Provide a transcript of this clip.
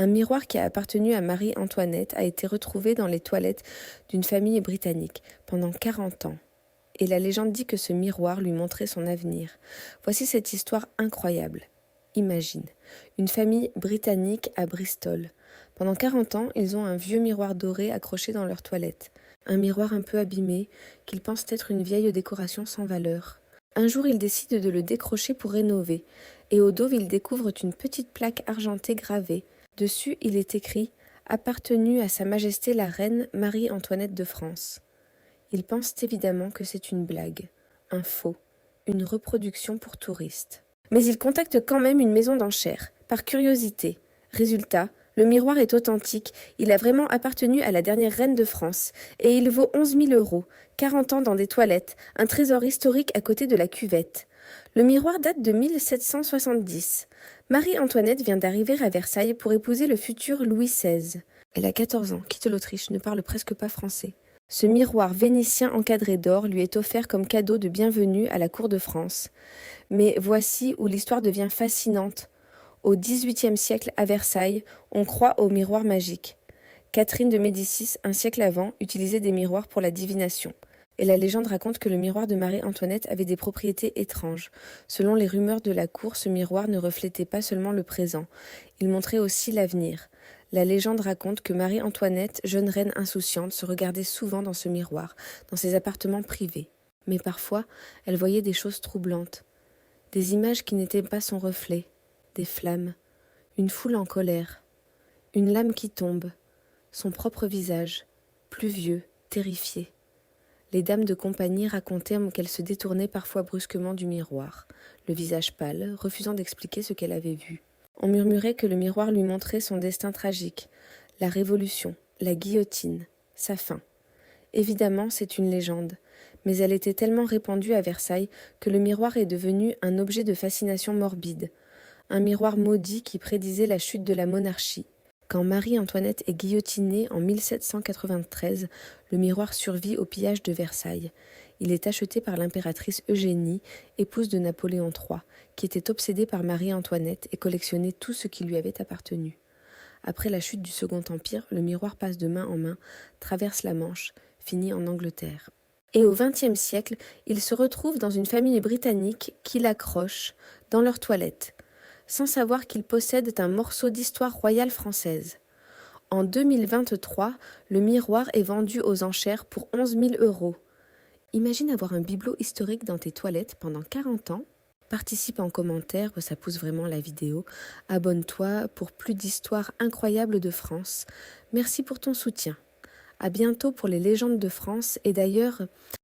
Un miroir qui a appartenu à Marie-Antoinette a été retrouvé dans les toilettes d'une famille britannique pendant 40 ans. Et la légende dit que ce miroir lui montrait son avenir. Voici cette histoire incroyable. Imagine, une famille britannique à Bristol. Pendant 40 ans, ils ont un vieux miroir doré accroché dans leur toilette. Un miroir un peu abîmé, qu'ils pensent être une vieille décoration sans valeur. Un jour, ils décident de le décrocher pour rénover. Et au dos, ils découvrent une petite plaque argentée gravée. Dessus, il est écrit « Appartenu à Sa Majesté la Reine Marie-Antoinette de France ». Ils pensent évidemment que c'est une blague, un faux, une reproduction pour touristes. Mais ils contactent quand même une maison d'enchères, par curiosité. Résultat, le miroir est authentique, il a vraiment appartenu à la dernière reine de France, et il vaut 11 000 €, 40 ans dans des toilettes, un trésor historique à côté de la cuvette. Le miroir date de 1770. Marie-Antoinette vient d'arriver à Versailles pour épouser le futur Louis XVI. Elle a 14 ans, quitte l'Autriche, ne parle presque pas français. Ce miroir vénitien encadré d'or lui est offert comme cadeau de bienvenue à la cour de France. Mais voici où l'histoire devient fascinante. Au XVIIIe siècle, à Versailles, on croit au miroir magique. Catherine de Médicis, un siècle avant, utilisait des miroirs pour la divination. Et la légende raconte que le miroir de Marie-Antoinette avait des propriétés étranges. Selon les rumeurs de la cour, ce miroir ne reflétait pas seulement le présent, il montrait aussi l'avenir. La légende raconte que Marie-Antoinette, jeune reine insouciante, se regardait souvent dans ce miroir, dans ses appartements privés. Mais parfois, elle voyait des choses troublantes. Des images qui n'étaient pas son reflet, des flammes, une foule en colère, une lame qui tombe, son propre visage, pluvieux, terrifié. Les dames de compagnie racontaient qu'elle se détournait parfois brusquement du miroir, le visage pâle, refusant d'expliquer ce qu'elle avait vu. On murmurait que le miroir lui montrait son destin tragique, la révolution, la guillotine, sa fin. Évidemment, c'est une légende, mais elle était tellement répandue à Versailles que le miroir est devenu un objet de fascination morbide, un miroir maudit qui prédisait la chute de la monarchie. Quand Marie-Antoinette est guillotinée en 1793, le miroir survit au pillage de Versailles. Il est acheté par l'impératrice Eugénie, épouse de Napoléon III, qui était obsédée par Marie-Antoinette et collectionnait tout ce qui lui avait appartenu. Après la chute du Second Empire, le miroir passe de main en main, traverse la Manche, finit en Angleterre. Et au XXe siècle, il se retrouve dans une famille britannique qui l'accroche dans leur toilette, sans savoir qu'ils possèdent un morceau d'histoire royale française. En 2023, le miroir est vendu aux enchères pour 11 000 €. Imagine avoir un bibelot historique dans tes toilettes pendant 40 ans. Participe en commentaire, ça pousse vraiment la vidéo. Abonne-toi pour plus d'histoires incroyables de France. Merci pour ton soutien. À bientôt pour les légendes de France et d'ailleurs,